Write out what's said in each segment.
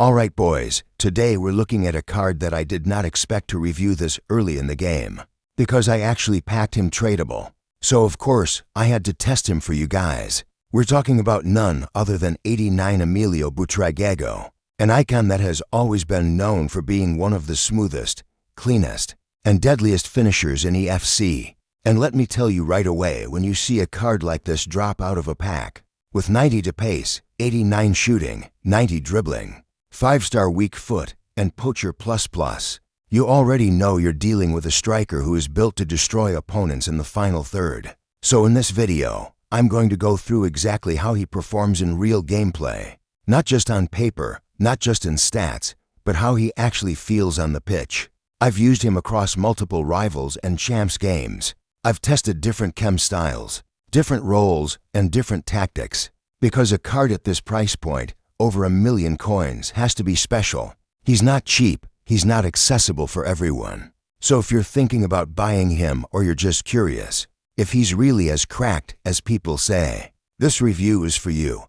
Alright boys, today we're looking at a card that I did not expect to review this early in the game, because I actually packed him tradable. So of course, I had to test him for you guys. We're talking about none other than 89 Emilio Butragueño, an icon that has always been known for being one of the smoothest, cleanest, and deadliest finishers in EFC. And let me tell you right away, when you see a card like this drop out of a pack, with 90 to pace, 89 shooting, 90 dribbling, 5-star weak foot, and poacher ++, you already know you're dealing with a striker who is built to destroy opponents in the final third. So in this video, I'm going to go through exactly how he performs in real gameplay. Not just on paper, not just in stats, but how he actually feels on the pitch. I've used him across multiple rivals and champs games. I've tested different chem styles, different roles, and different tactics. Because a card at this price point, over 1 million coins, has to be special. He's not cheap, he's not accessible for everyone. So if you're thinking about buying him or you're just curious, if he's really as cracked as people say, this review is for you.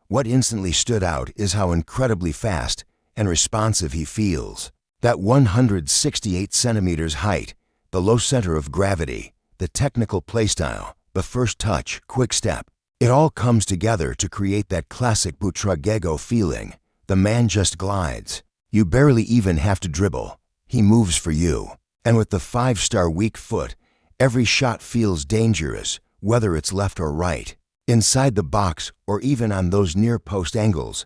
What instantly stood out is how incredibly fast and responsive he feels. That 168 centimeters height, the low center of gravity, the technical playstyle, the first touch, quick step, it all comes together to create that classic Butrageno feeling. The man just glides. You barely even have to dribble. He moves for you. And with the 5-star weak foot, every shot feels dangerous, whether it's left or right, inside the box or even on those near-post angles.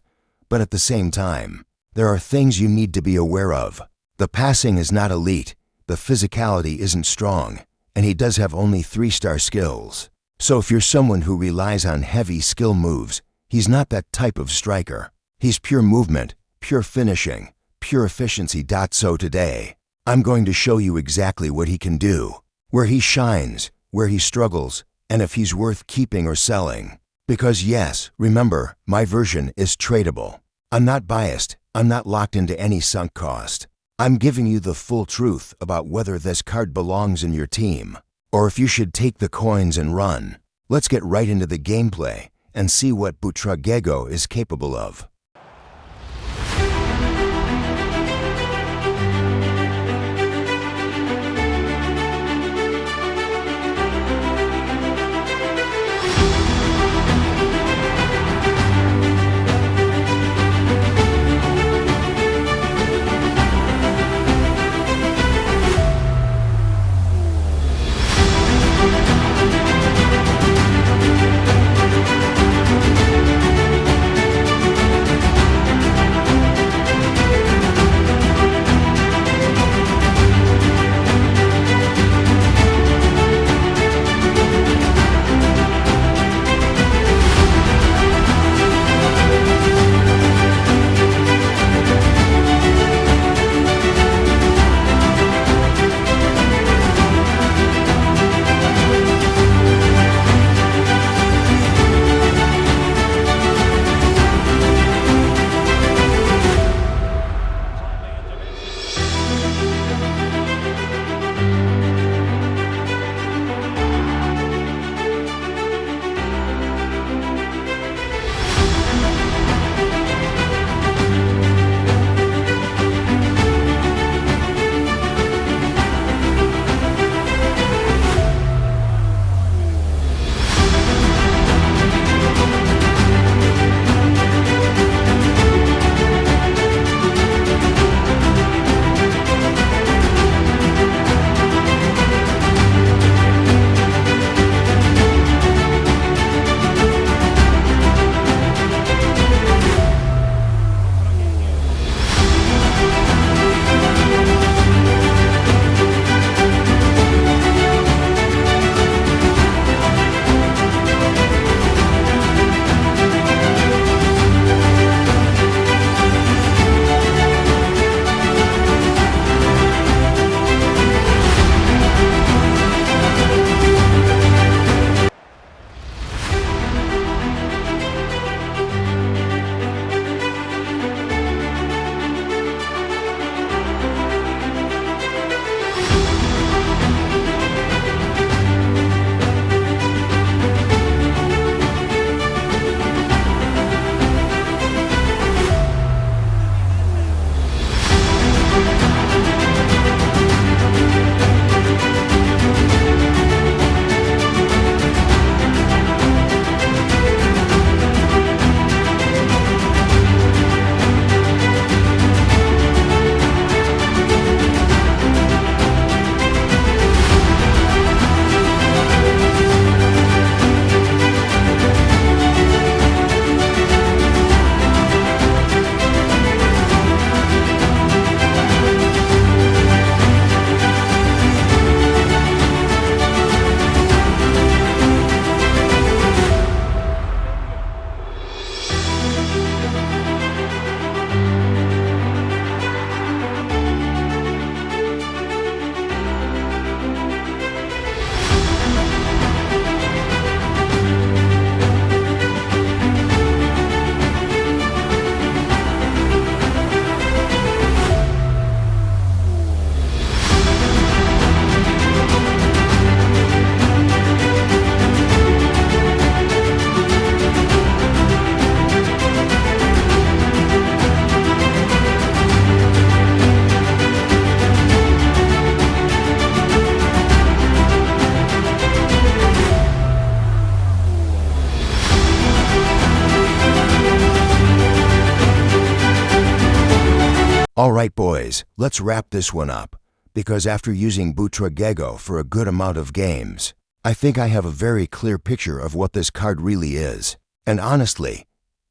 But at the same time, there are things you need to be aware of. The passing is not elite, the physicality isn't strong, and he does have only 3-star skills. So if you're someone who relies on heavy skill moves, he's not that type of striker. He's pure movement, pure finishing, pure efficiency. So today, I'm going to show you exactly what he can do, where he shines, where he struggles, and if he's worth keeping or selling. Because yes, remember, my version is tradable. I'm not biased, I'm not locked into any sunk cost. I'm giving you the full truth about whether this card belongs in your team, or if you should take the coins and run. Let's get right into the gameplay and see what Butrageno is capable of. Alright boys, let's wrap this one up, because after using Butrageno for a good amount of games, I think I have a very clear picture of what this card really is. And honestly,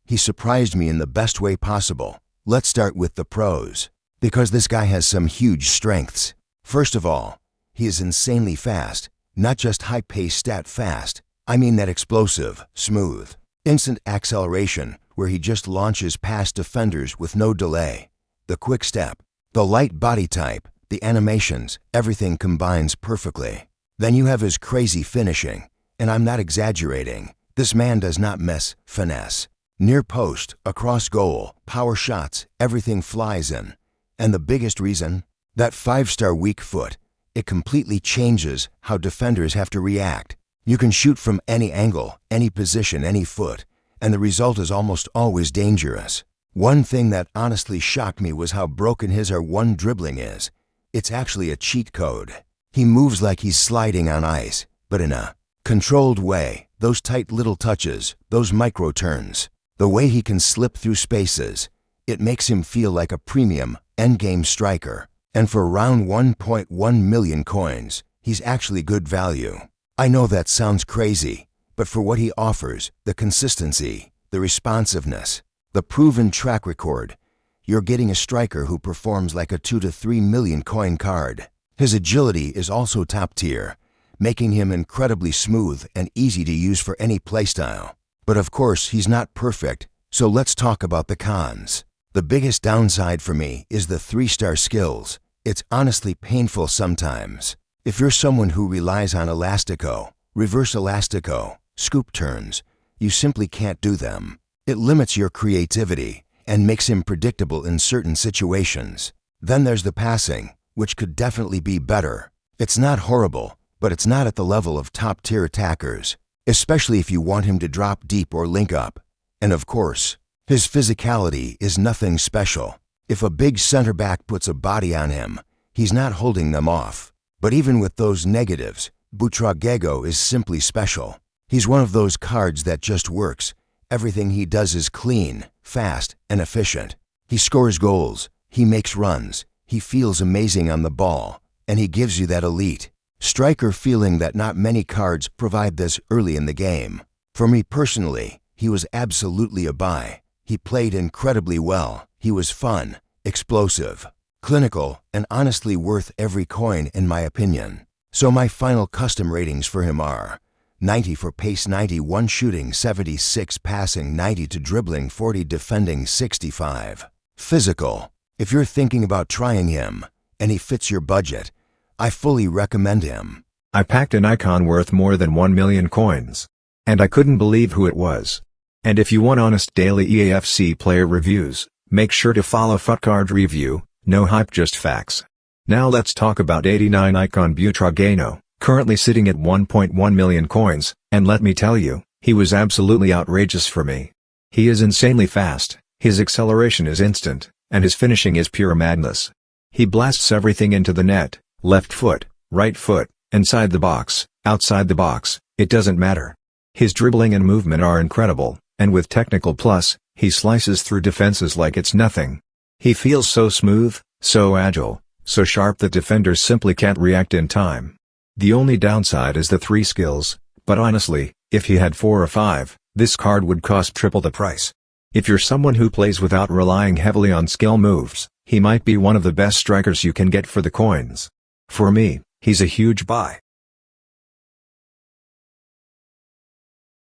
he surprised me in the best way possible. Let's start with the pros, because this guy has some huge strengths. First of all, he is insanely fast, not just high-paced stat fast. I mean that explosive, smooth, instant acceleration where he just launches past defenders with no delay. The quick step, the light body type, the animations, everything combines perfectly. Then you have his crazy finishing, and I'm not exaggerating. This man does not miss finesse. Near post, across goal, power shots, everything flies in. And the biggest reason? That 5-star weak foot. It completely changes how defenders have to react. You can shoot from any angle, any position, any foot, and the result is almost always dangerous. One thing that honestly shocked me was how broken his R1 dribbling is. It's actually a cheat code. He moves like he's sliding on ice, but in a controlled way. Those tight little touches, those micro turns, the way he can slip through spaces, it makes him feel like a premium endgame striker. And for around 1.1 million coins, he's actually good value. I know that sounds crazy, but for what he offers, the consistency, the responsiveness, the proven track record, you're getting a striker who performs like a 2 to 3 million coin card. His agility is also top tier, making him incredibly smooth and easy to use for any playstyle. But of course, he's not perfect, so let's talk about the cons. The biggest downside for me is the 3-star skills. It's honestly painful sometimes. If you're someone who relies on elastico, reverse elastico, scoop turns, you simply can't do them. It limits your creativity and makes him predictable in certain situations. Then there's the passing, which could definitely be better. It's not horrible, but it's not at the level of top-tier attackers, especially if you want him to drop deep or link up. And of course, his physicality is nothing special. If a big center back puts a body on him, he's not holding them off. But even with those negatives, Butrageno is simply special. He's one of those cards that just works. Everything he does is clean, fast, and efficient. He scores goals, he makes runs, he feels amazing on the ball, and he gives you that elite striker feeling that not many cards provide this early in the game. For me personally, he was absolutely a buy. He played incredibly well. He was fun, explosive, clinical, and honestly worth every coin in my opinion. So my final custom ratings for him are 90 for pace, 91 shooting, 76 passing, 90 to dribbling, 40 defending, 65 physical. If you're thinking about trying him, and he fits your budget, I fully recommend him. I packed an icon worth more than 1 million coins. And I couldn't believe who it was. And if you want honest daily EAFC player reviews, make sure to follow Futcard Review, no hype just facts. Now let's talk about 89 Icon Butrageno, currently sitting at 1.1 million coins, and let me tell you, he was absolutely outrageous for me. He is insanely fast, his acceleration is instant, and his finishing is pure madness. He blasts everything into the net, left foot, right foot, inside the box, outside the box, it doesn't matter. His dribbling and movement are incredible, and with technical plus, he slices through defenses like it's nothing. He feels so smooth, so agile, so sharp that defenders simply can't react in time. The only downside is the 3 skills, but honestly, if he had 4 or 5, this card would cost triple the price. If you're someone who plays without relying heavily on skill moves, he might be one of the best strikers you can get for the coins. For me, he's a huge buy.